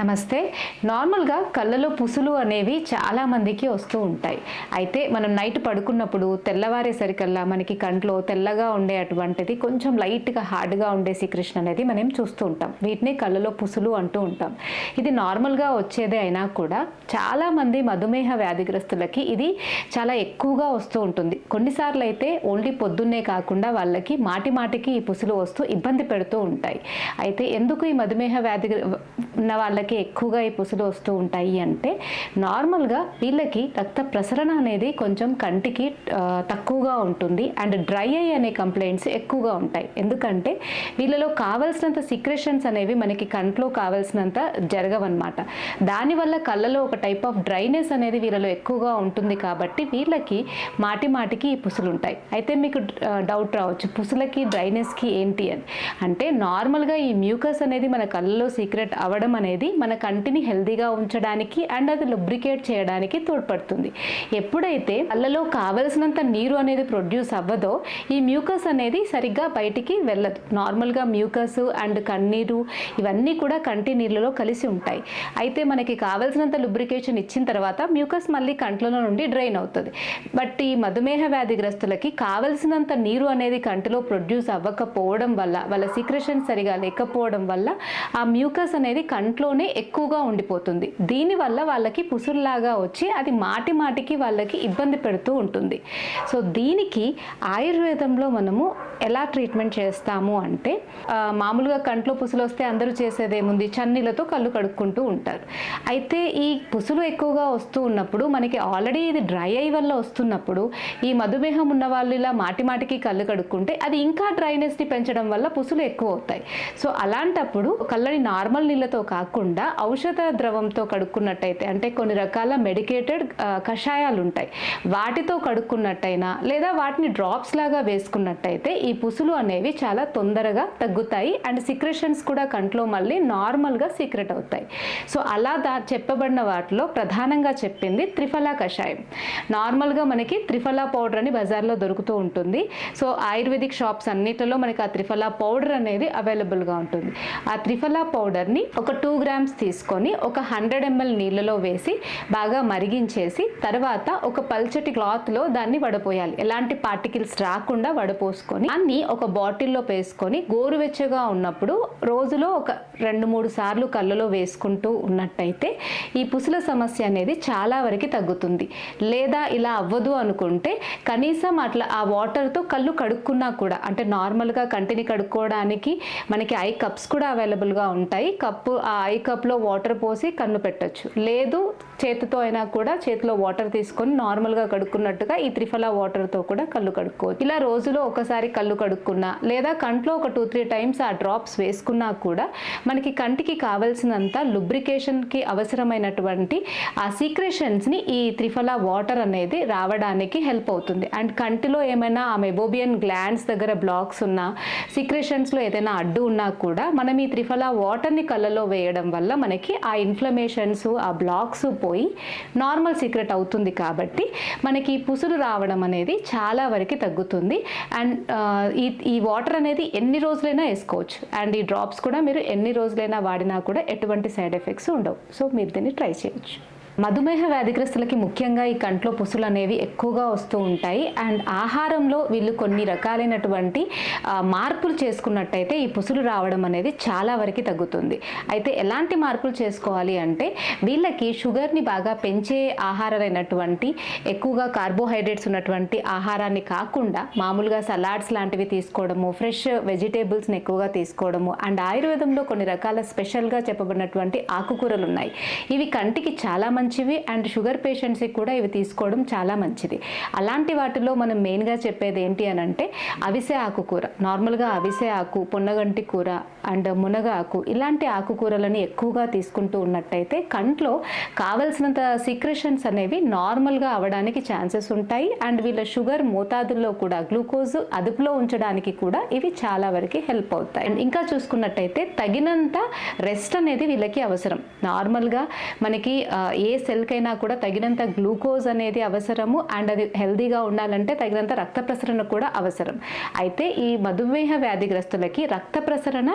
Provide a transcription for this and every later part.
నమస్తే. నార్మల్గా కళ్ళలో పుసులు అనేవి చాలామందికి వస్తూ ఉంటాయి. అయితే మనం నైట్ పడుకున్నప్పుడు తెల్లవారేసరికల్లా మనకి కంట్లో తెల్లగా ఉండే అటువంటిది కొంచెం లైట్గా హార్డ్గా ఉండే సీక్రెషన్ అనేది మనం చూస్తూ ఉంటాం. వీటిని కళ్ళలో పుసులు అంటూ ఉంటాం. ఇది నార్మల్గా వచ్చేదే అయినా కూడా చాలామంది మధుమేహ వ్యాధిగ్రస్తులకి ఇది చాలా ఎక్కువగా వస్తూ ఉంటుంది. కొన్నిసార్లు అయితే ఓన్లీ పొద్దున్నే కాకుండా వాళ్ళకి మాటికి ఈ పుసులు వస్తూ ఇబ్బంది పెడుతూ ఉంటాయి. అయితే ఎందుకు ఈ మధుమేహ వ్యాధి ఉన్న వాళ్ళకి ఎక్కువగా ఈ పుసులు వస్తూ ఉంటాయి అంటే, నార్మల్గా వీళ్ళకి రక్త ప్రసరణ అనేది కొంచెం కంటికి తక్కువగా ఉంటుంది అండ్ డ్రై ఐ అనే కంప్లైంట్స్ ఎక్కువగా ఉంటాయి. ఎందుకంటే వీళ్ళలో కావాల్సినంత సీక్రెషన్స్ అనేవి మనకి కంట్లో కావాల్సినంత జరగవన్నమాట. దానివల్ల కళ్ళలో ఒక టైప్ ఆఫ్ డ్రైనెస్ అనేది వీళ్ళలో ఎక్కువగా ఉంటుంది. కాబట్టి వీళ్ళకి మాటికి ఈ పుసులు ఉంటాయి. అయితే మీకు డౌట్ రావచ్చు, పుసులకి డ్రైనెస్కి ఏంటి అని. అంటే నార్మల్గా ఈ మ్యూకస్ అనేది మన కళ్ళలో సీక్రెట్ అవ్వడం అనేది మన కంటిని హెల్దీగా ఉంచడానికి అండ్ అది lubricate చేయడానికి తోడ్పడుతుంది. ఎప్పుడైతే కళ్ళలో కావలసినంత నీరు అనేది ప్రొడ్యూస్ అవ్వదో ఈ మ్యూకస్ అనేది సరిగ్గా బయటికి వెళ్ళదు. నార్మల్గా మ్యూకస్ అండ్ కన్నీరు ఇవన్నీ కూడా కంటి నీళ్ళలో కలిసి ఉంటాయి. అయితే మనకి కావలసినంత lubrication ఇచ్చిన తర్వాత మ్యూకస్ మళ్ళీ కంట్ల నుండి డ్రైన్ అవుతుంది. బట్ ఈ మధుమేహ వ్యాధిగ్రస్తులకి కావలసినంత నీరు అనేది కంటిలో ప్రొడ్యూస్ అవ్వకపోవడం వల్ల, వాళ్ళ సీక్రెషన్ సరిగా లేకపోవడం వల్ల ఆ మ్యూకస్ అనేది కంట్లోనే ఎక్కువగా ఉండిపోతుంది. దీనివల్ల వాళ్ళకి పుసుల్లాగా వచ్చి అది మాటికి వాళ్ళకి ఇబ్బంది పెడుతూ ఉంటుంది. సో దీనికి ఆయుర్వేదంలో మనము ఎలా ట్రీట్మెంట్ చేస్తాము అంటే, మామూలుగా కంట్లో పుసులు వస్తే అందరూ చేసేదేముంది, చన్నీళ్ళతో కళ్ళు కడుక్కుంటూ ఉంటారు. అయితే ఈ పుసులు ఎక్కువగా వస్తూ ఉన్నప్పుడు మనకి ఆల్రెడీ ఇది డ్రై ఐ వల్ల వస్తున్నప్పుడు ఈ మధుమేహం ఉన్న వాళ్ళు ఇలా మాటికి కళ్ళు కడుక్కుంటే అది ఇంకా డ్రైనెస్ని పెంచడం వల్ల పుసులు ఎక్కువ అవుతాయి. సో అలాంటప్పుడు కళ్ళని నార్మల్ నీళ్ళతో కాకుండా ఔషధ ద్రవంతో కడుక్కున్నట్టయితే, అంటే కొన్ని రకాల మెడికేటెడ్ కషాయాలు ఉంటాయి, వాటితో కడుక్కున్నట్టయినా లేదా వాటిని డ్రాప్స్ లాగా వేసుకున్నట్టయితే ఈ పుసులు అనేవి చాలా తొందరగా తగ్గుతాయి అండ్ సీక్రెషన్స్ కూడా కంట్లో మళ్ళీ నార్మల్గా సీక్రెట్ అవుతాయి. సో అలా చెప్పబడిన వాటిలో ప్రధానంగా చెప్పింది త్రిఫలా కషాయం. నార్మల్గా మనకి త్రిఫలా పౌడర్ అని బజార్లో దొరుకుతూ ఉంటుంది. సో ఆయుర్వేదిక్ షాప్స్ అన్నిటిలో మనకి ఆ త్రిఫలా పౌడర్ అనేది అవైలబుల్గా ఉంటుంది. ఆ త్రిఫలా పౌడర్ని ఒక 2 grams తీసుకొని ఒక 100 ml నీళ్ళలో వేసి బాగా మరిగించేసి తర్వాత ఒక పల్చటి క్లాత్లో దాన్ని వడపోయాలి. ఎలాంటి పార్టికల్స్ రాకుండా వడపోసుకొని అన్ని ఒక బాటిల్లో వేసుకొని గోరువెచ్చగా ఉన్నప్పుడు రోజులో ఒక 2-3 సార్లు కళ్ళలో వేసుకుంటూ ఉన్నట్టయితే ఈ పుసుల సమస్య అనేది చాలా వరకు తగ్గుతుంది. లేదా ఇలా అవ్వదు అనుకుంటే కనీసం అట్లా ఆ వాటర్తో కళ్ళు కడుక్కున్నా కూడా, అంటే నార్మల్గా కంటిని కడుక్కోవడానికి మనకి ఐ కప్స్ కూడా అవైలబుల్గా ఉంటాయి. ఆ ఐ కప్లో వాటర్ పోసి కన్ను పెట్టచ్చు. లేదు చేతితో అయినా కూడా చేతిలో వాటర్ తీసుకొని నార్మల్గా కడుక్కున్నట్టుగా ఈ త్రిఫలా వాటర్తో కూడా కళ్ళు కడుక్కోవచ్చు. ఇలా రోజులో ఒకసారి కళ్ళు కడుక్కున్నా లేదా కంట్లో ఒక 2-3 times ఆ డ్రాప్స్ వేసుకున్నా కూడా మనకి కంటికి కావలసినంత lubricationకి అవసరమైనటువంటి ఆ సీక్రెషన్స్ని ఈ త్రిఫలా వాటర్ అనేది రావడానికి హెల్ప్ అవుతుంది. అండ్ కంటిలో ఏమైనా ఆ మెబోబియన్ గ్లాండ్స్ దగ్గర బ్లాక్స్ ఉన్నా, సీక్రెషన్స్లో ఏదైనా అడ్డు ఉన్నా కూడా మనం ఈ త్రిఫలా వాటర్ని కళ్ళలో వేయడం వల్ల మనకి ఆ ఇన్ఫ్లమేషన్స్, ఆ బ్లాక్స్ పోయి నార్మల్ సీక్రెట్ అవుతుంది. కాబట్టి మనకి పుసులు రావడం అనేది చాలా వరకు తగ్గుతుంది. అండ్ ఈ వాటర్ అనేది ఎన్ని రోజులైనా వేసుకోవచ్చు అండ్ ఈ డ్రాప్స్ కూడా మీరు ఎన్ని రోజులైనా వాడినా కూడా ఎటువంటి సైడ్ ఎఫెక్ట్స్ ఉండవు. సో మీరు దీన్ని ట్రై చేయొచ్చు. మధుమేహ వ్యాధిగ్రస్తులకి ముఖ్యంగా ఈ కంట్లో పుసులు అనేవి ఎక్కువగా వస్తూ ఉంటాయి. అండ్ ఆహారంలో వీళ్ళు కొన్ని రకాలైనటువంటి మార్పులు చేసుకున్నట్టయితే ఈ పుసులు రావడం అనేది చాలా వరకు తగ్గుతుంది. అయితే ఎలాంటి మార్పులు చేసుకోవాలి అంటే, వీళ్ళకి షుగర్ని బాగా పెంచే ఆహారాలైనటువంటి ఎక్కువగా కార్బోహైడ్రేట్స్ ఉన్నటువంటి ఆహారాన్ని కాకుండా మామూలుగా సలాడ్స్ లాంటివి తీసుకోవడము, ఫ్రెష్ వెజిటేబుల్స్ని ఎక్కువగా తీసుకోవడము అండ్ ఆయుర్వేదంలో కొన్ని రకాల స్పెషల్గా చెప్పబడినటువంటి ఆకుకూరలు ఉన్నాయి. ఇవి కంటికి చాలా మంచివి అండ్ షుగర్ పేషెంట్స్కి కూడా ఇవి తీసుకోవడం చాలా మంచిది. అలాంటి వాటిలో మనం మెయిన్గా చెప్పేది ఏంటి అని అంటే, అవిసె ఆకుకూర. నార్మల్గా అవిసె ఆకు, పొన్నగంటి కూర అండ్ మునగ ఆకు ఇలాంటి ఆకుకూరలని ఎక్కువగా తీసుకుంటూ ఉన్నట్టయితే కంట్లో కావలసినంత సీక్రెషన్స్ అనేవి నార్మల్గా అవ్వడానికి ఛాన్సెస్ ఉంటాయి. అండ్ వీళ్ళ షుగర్ మోతాదుల్లో కూడా గ్లూకోజ్ అదుపులో ఉంచడానికి కూడా ఇవి చాలా వరకు హెల్ప్ అవుతాయి. అండ్ ఇంకా చూసుకున్నట్టయితే తగినంత రెస్ట్ అనేది వీళ్ళకి అవసరం. నార్మల్గా మనకి ఏ సెల్కైనా కూడా తగినంత గ్లూకోజ్ అనేది అవసరము, అండ్ అది హెల్దీగా ఉండాలంటే తగినంత రక్త ప్రసరణ కూడా అవసరం. అయితే ఈ మధుమేహ వ్యాధిగ్రస్తులకి రక్త ప్రసరణ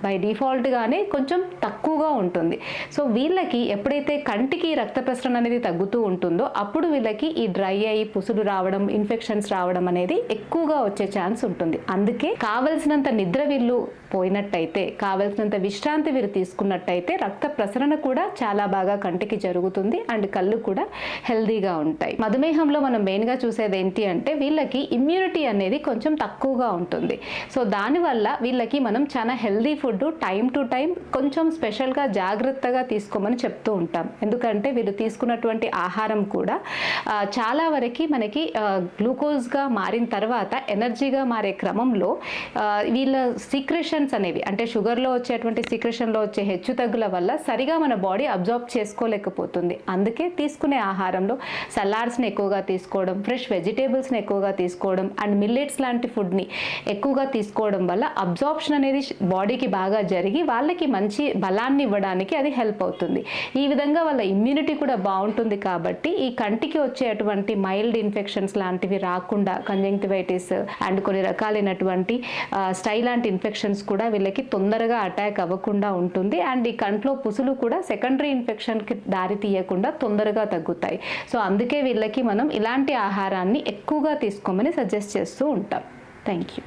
బై డిఫాల్ట్గానే కొంచెం తక్కువగా ఉంటుంది. సో వీళ్ళకి ఎప్పుడైతే కంటికి రక్త ప్రసరణ అనేది తగ్గుతూ ఉంటుందో అప్పుడు వీళ్ళకి ఈ డ్రై అయ్యి పుసులు రావడం, ఇన్ఫెక్షన్స్ రావడం అనేది ఎక్కువగా వచ్చే ఛాన్స్ ఉంటుంది. అందుకే కావలసినంత నిద్ర వీళ్ళు పోయినట్టయితే, కావలసినంత విశ్రాంతి వీరు తీసుకున్నట్టయితే రక్త ప్రసరణ కూడా చాలా బాగా కంటికి జరుగుతుంది అండ్ కళ్ళు కూడా హెల్దీగా ఉంటాయి. మధుమేహంలో మనం మెయిన్గా చూసేది ఏంటి అంటే వీళ్ళకి ఇమ్యూనిటీ అనేది కొంచెం తక్కువగా ఉంటుంది. సో దానివల్ల వీళ్ళకి మనం చాలా healthy food time to time కొంచెం స్పెషల్గా జాగ్రత్తగా తీసుకోమని చెప్తూ ఉంటాం. ఎందుకంటే వీళ్ళు తీసుకున్నటువంటి ఆహారం కూడా చాలా వరకు మనకి గ్లూకోజ్గా మారిన తర్వాత ఎనర్జీగా మారే క్రమంలో వీళ్ళ సీక్రెషన్స్ అనేవి, అంటే షుగర్లో వచ్చేటువంటి సీక్రెషన్లో వచ్చే హెచ్చు తగ్గుల వల్ల సరిగా మన బాడీ అబ్జార్బ్ చేసుకోలేకపోతుంది. అందుకే తీసుకునే ఆహారంలో సలాడ్స్ని ఎక్కువగా తీసుకోవడం, ఫ్రెష్ వెజిటేబుల్స్ని ఎక్కువగా తీసుకోవడం అండ్ మిల్లెట్స్ లాంటి ఫుడ్ని ఎక్కువగా తీసుకోవడం వల్ల అబ్జార్ప్షన్ అనేది బాడీకి బాగా జరిగి వాళ్ళకి మంచి బలాన్ని ఇవ్వడానికి అది హెల్ప్ అవుతుంది. ఈ విధంగా వాళ్ళ ఇమ్యూనిటీ కూడా బాగుంటుంది. కాబట్టి ఈ కంటికి వచ్చేటువంటి మైల్డ్ ఇన్ఫెక్షన్స్ లాంటివి రాకుండా, కంజంక్టివైటిస్ అండ్ కొన్ని రకాలైనటువంటి స్టై లాంటి ఇన్ఫెక్షన్స్ కూడా వీళ్ళకి తొందరగా అటాక్ అవ్వకుండా ఉంటుంది. అండ్ ఈ కంట్లో పుసులు కూడా సెకండరీ ఇన్ఫెక్షన్కి దారి తీయకుండా తొందరగా తగ్గుతాయి. సో అందుకే వీళ్ళకి మనం ఇలాంటి ఆహారాన్ని ఎక్కువగా తీసుకోమని సజెస్ట్ చేస్తూ ఉంటాం. Thank you.